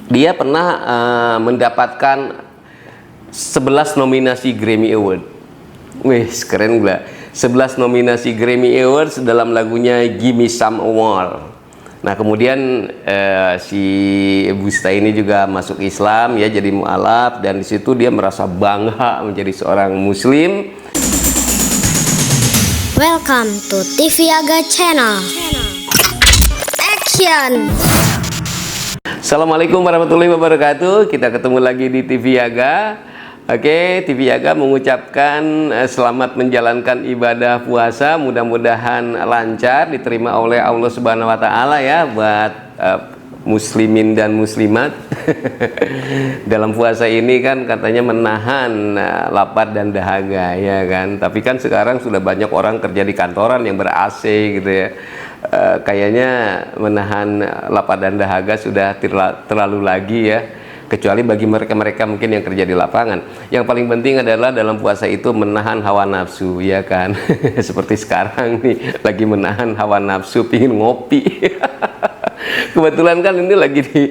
Dia pernah mendapatkan 11 nominasi Grammy Award. Wih, keren gak? 11 nominasi Grammy Awards dalam lagunya Gimme Some More. Nah, kemudian si Busta ini juga masuk Islam ya, jadi mualaf, dan di situ dia merasa bangga menjadi seorang muslim. Welcome to TV Aga Channel. Action. Assalamualaikum warahmatullahi wabarakatuh. Kita ketemu lagi di TV Aga. Oke, TV Aga mengucapkan selamat menjalankan ibadah puasa. Mudah-mudahan lancar, diterima oleh Allah Subhanahu wa Ta'ala ya, buat muslimin dan muslimat. Dalam puasa ini kan katanya menahan lapar dan dahaga ya kan. Tapi kan sekarang sudah banyak orang kerja di kantoran yang ber-AC gitu ya. Kayaknya menahan lapar dan dahaga sudah terlalu lagi ya. Kecuali bagi mereka-mereka mungkin yang kerja di lapangan. Yang paling penting adalah dalam puasa itu menahan hawa nafsu, ya kan? Seperti sekarang nih, lagi menahan hawa nafsu, pingin ngopi. Kebetulan kan ini lagi di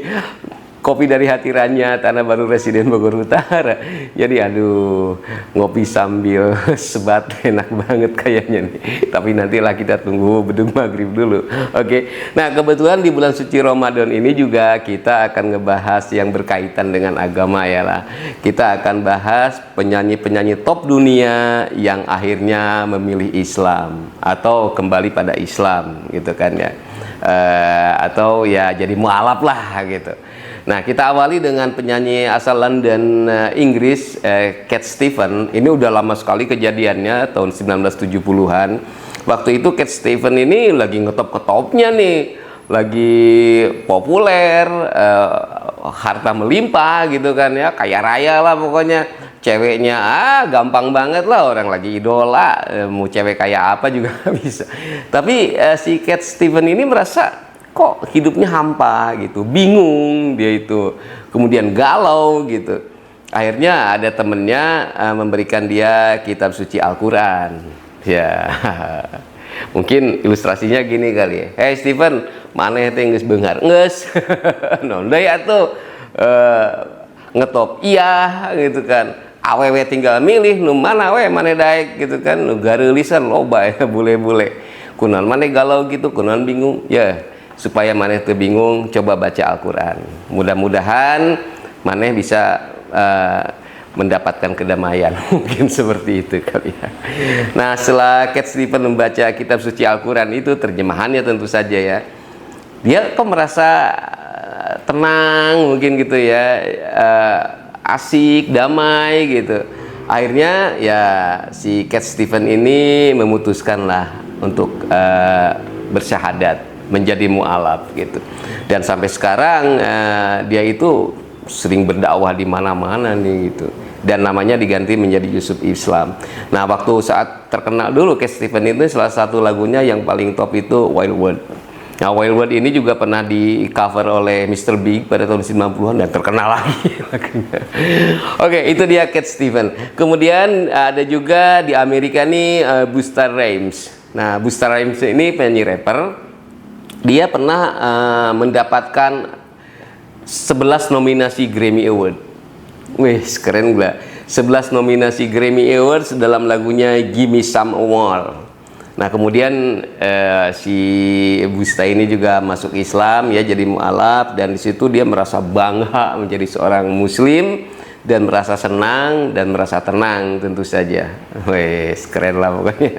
Kopi dari Hati Ranya, Tanah Baru Residen Bogor Utara. Jadi aduh, ngopi sambil sebat enak banget kayaknya nih. Tapi nantilah kita tunggu bedung maghrib dulu. Oke. Nah, kebetulan di bulan suci Ramadan ini juga kita akan ngebahas yang berkaitan dengan agama ya lah. Kita akan bahas penyanyi-penyanyi top dunia yang akhirnya memilih Islam atau kembali pada Islam gitu kan ya. Atau ya jadi mualaf lah gitu. Nah, kita awali dengan penyanyi asal London, Inggris, Cat Stevens. Ini udah lama sekali kejadiannya, tahun 1970-an. Waktu itu Cat Stevens ini lagi ngetop-ngetopnya nih, lagi populer, harta melimpah gitu kan ya, kaya raya lah pokoknya. Ceweknya gampang banget lah, orang lagi idola, mau cewek kayak apa juga bisa. Tapi si Cat Stevens ini merasa kok hidupnya hampa gitu, bingung dia itu, kemudian galau gitu. Akhirnya ada temennya memberikan dia kitab suci Al-Quran ya. Mungkin ilustrasinya gini kali ya, hey Steven, mana yang geus beunghar geus nonday atuh ngetop iya gitu kan, awewe tinggal milih nu mana we mana daek gitu kan, nu gareurisan loba ya bule-bule, kunaon maneh galau gitu, kunaon bingung ya. Supaya maneh teu bingung, coba baca Al-Quran. Mudah-mudahan maneh bisa mendapatkan kedamaian. Mungkin seperti itu kali ya. Nah, setelah Cat Stevens membaca kitab suci Al-Quran itu, terjemahannya tentu saja ya, dia kok merasa tenang mungkin gitu ya, asik, damai gitu. Akhirnya ya si Cat Stevens ini memutuskanlah untuk bersyahadat, menjadi mualaf gitu. Dan sampai sekarang dia itu sering berdakwah di mana-mana nih gitu. Dan namanya diganti menjadi Yusuf Islam. Nah, waktu saat terkenal dulu Cat Stevens itu, salah satu lagunya yang paling top itu Wild World. Nah, Wild World ini juga pernah di cover oleh Mr. Big pada tahun 90-an dan terkenal lagi lagunya. Oke, itu dia Cat Stevens. Kemudian ada juga di Amerika nih Busta Rhymes. Nah, Busta Rhymes ini penyanyi rapper. Dia pernah mendapatkan 11 nominasi Grammy Award. Wih, keren gak? 11 nominasi Grammy Awards dalam lagunya Gimme Some More. Nah, kemudian si Busta ini juga masuk Islam ya, jadi mualaf, dan di situ dia merasa bangga menjadi seorang muslim dan merasa senang dan merasa tenang tentu saja. Wih, keren lah pokoknya.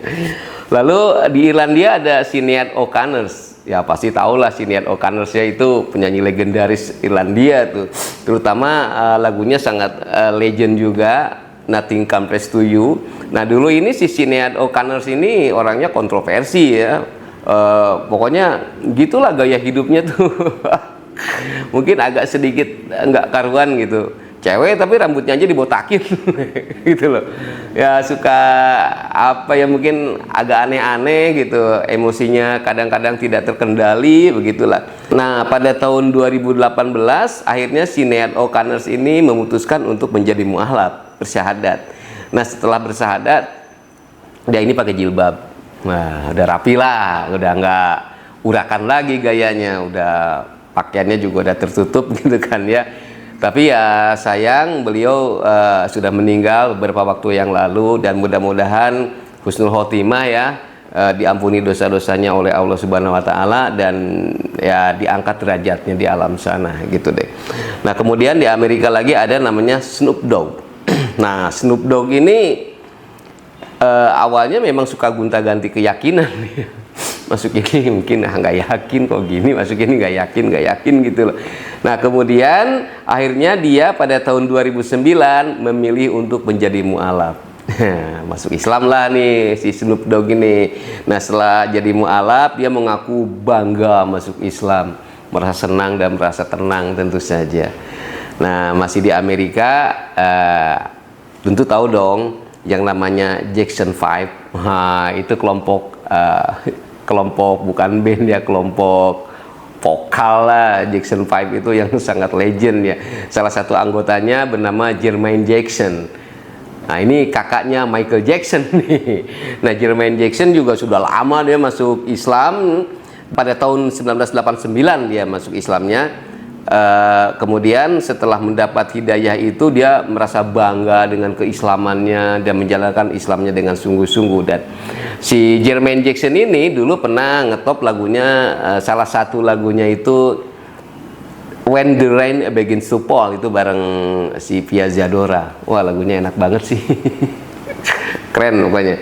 Lalu di Irlandia ada Sinead O'Connor. Ya pasti tahulah Sinead O'Connor ya, itu penyanyi legendaris Irlandia tuh. Terutama lagunya sangat legend juga, Nothing Compares to You. Nah, dulu ini si Sinead O'Connor ini orangnya kontroversi ya. Pokoknya gitulah gaya hidupnya tuh. Mungkin agak sedikit nggak karuan gitu. Cewek tapi rambutnya aja dibotakin gitu loh ya, suka apa ya, mungkin agak aneh-aneh gitu, emosinya kadang-kadang tidak terkendali begitulah. Nah, pada tahun 2018 akhirnya Sinead O'Connor ini memutuskan untuk menjadi mualaf, bersyahadat. Nah, setelah bersyahadat dia ini pakai jilbab. Nah, udah rapi lah, udah nggak urakan lagi gayanya, udah pakaiannya juga udah tertutup gitu kan ya. Tapi ya sayang beliau sudah meninggal beberapa waktu yang lalu, dan mudah-mudahan husnul khotimah ya, diampuni dosa-dosanya oleh Allah Subhanahu wa taala, dan ya diangkat derajatnya di alam sana gitu deh. Nah, kemudian di Amerika lagi ada namanya Snoop Dogg. Nah, Snoop Dogg ini awalnya memang suka gonta-ganti keyakinan. Masuk ini mungkin nggak yakin kok gini, masuk ini nggak yakin gitu loh. Nah, kemudian akhirnya dia pada tahun 2009 memilih untuk menjadi mu'alaf. Masuk Islam lah nih si Snoop Dogg ini. Nah, setelah jadi mu'alaf dia mengaku bangga masuk Islam, merasa senang dan merasa tenang tentu saja. Nah, masih di Amerika, tentu tahu dong yang namanya Jackson 5. Nah, itu kelompok bukan band ya, kelompok vokal lah. Jackson 5 itu yang sangat legend ya. Salah satu anggotanya bernama Jermaine Jackson. Nah, ini kakaknya Michael Jackson nih. Nah, Jermaine Jackson juga sudah lama dia masuk Islam. Pada tahun 1989 dia masuk Islamnya. Kemudian setelah mendapat hidayah itu dia merasa bangga dengan keislamannya dan menjalankan Islamnya dengan sungguh-sungguh. Dan si Jermaine Jackson ini dulu pernah ngetop lagunya, salah satu lagunya itu When the Rain Begins to Fall, itu bareng si Via Zadora. Wah, lagunya enak banget sih. Keren pokoknya.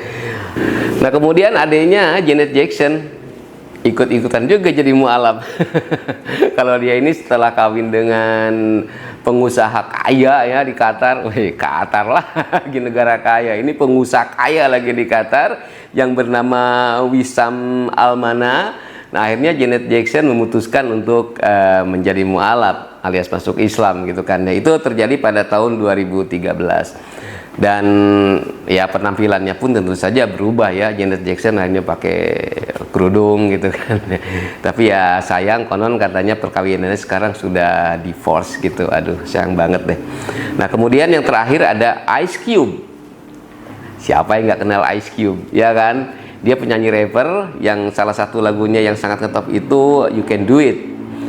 Nah, kemudian adanya Janet Jackson ikut-ikutan juga jadi mu'alaf. Kalau dia ini setelah kawin dengan pengusaha kaya ya di Qatar. Wih, Qatar lah, lagi negara kaya. Ini pengusaha kaya lagi di Qatar yang bernama Wissam Almana. Nah, akhirnya Janet Jackson memutuskan untuk menjadi mu'alaf alias masuk Islam gitu kan. Nah, itu terjadi pada tahun 2013. Dan ya penampilannya pun tentu saja berubah ya. Janet Jackson hanya pakai kerudung gitu kan. Tapi ya sayang, konon katanya perkawinannya sekarang sudah divorce gitu. Aduh, sayang banget deh. Nah, kemudian yang terakhir ada Ice Cube. Siapa yang nggak kenal Ice Cube, ya kan? Dia penyanyi rapper yang salah satu lagunya yang sangat ngetop itu You Can Do It.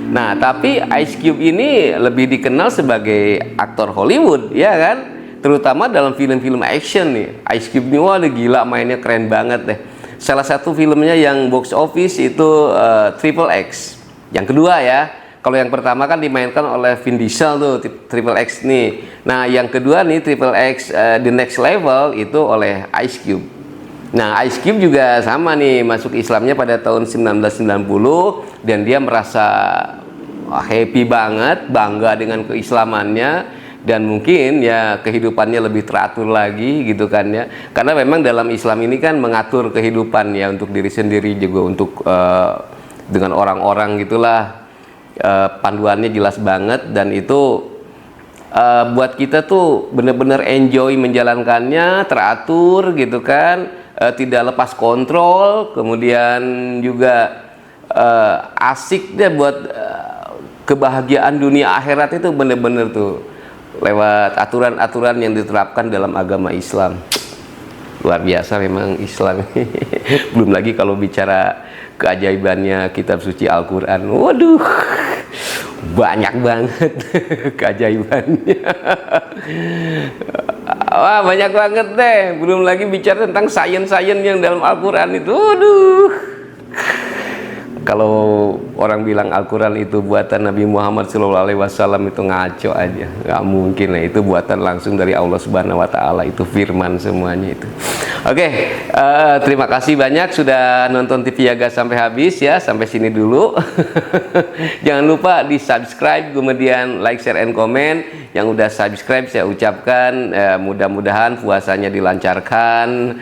Nah, tapi Ice Cube ini lebih dikenal sebagai aktor Hollywood, ya kan? Terutama dalam film-film action nih. Ice Cube ini wah gila, mainnya keren banget deh. Salah satu filmnya yang box office itu Triple X. Yang kedua ya, kalau yang pertama kan dimainkan oleh Vin Diesel tuh, Triple X nih. Nah, yang kedua nih Triple X The Next Level itu oleh Ice Cube. Nah, Ice Cube juga sama nih, masuk Islamnya pada tahun 1990 dan dia merasa happy banget, bangga dengan keislamannya. Dan mungkin ya kehidupannya lebih teratur lagi gitu kan ya, karena memang dalam Islam ini kan mengatur kehidupan ya untuk diri sendiri juga untuk dengan orang-orang gitulah. Panduannya jelas banget, dan itu buat kita tuh bener-bener enjoy menjalankannya, teratur gitu kan, tidak lepas kontrol, kemudian juga asik deh buat kebahagiaan dunia akhirat itu bener-bener tuh lewat aturan-aturan yang diterapkan dalam agama Islam. Luar biasa memang Islam. Belum lagi kalau bicara keajaibannya kitab suci Al-Quran. Waduh, banyak banget keajaibannya. Wah, banyak banget deh. Belum lagi bicara tentang sains yang dalam Al-Quran itu. Waduh. Kalau orang bilang Al-Quran itu buatan Nabi Muhammad SAW itu ngaco aja, nggak mungkin lah, itu buatan langsung dari Allah Subhanahu Wa Taala, itu firman semuanya itu. Oke, terima kasih banyak sudah nonton TV Yaga sampai habis ya, sampai sini dulu. Jangan lupa di subscribe, kemudian like, share, and comment. Yang udah subscribe saya ucapkan mudah-mudahan puasanya dilancarkan,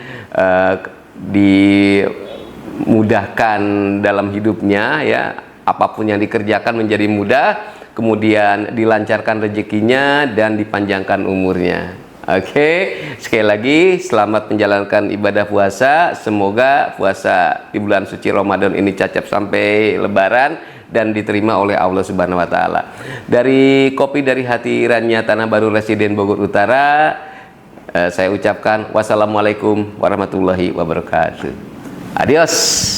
dimudahkan dalam hidupnya ya, apapun yang dikerjakan menjadi mudah, kemudian dilancarkan rezekinya dan dipanjangkan umurnya. Oke, sekali lagi selamat menjalankan ibadah puasa. Semoga puasa di bulan suci Ramadan ini cacap sampai Lebaran dan diterima oleh Allah Subhanahu Wa Taala. Dari Kopi dari Hati Rania Tanah Baru Residen Bogor Utara, saya ucapkan wassalamualaikum warahmatullahi wabarakatuh. Adios.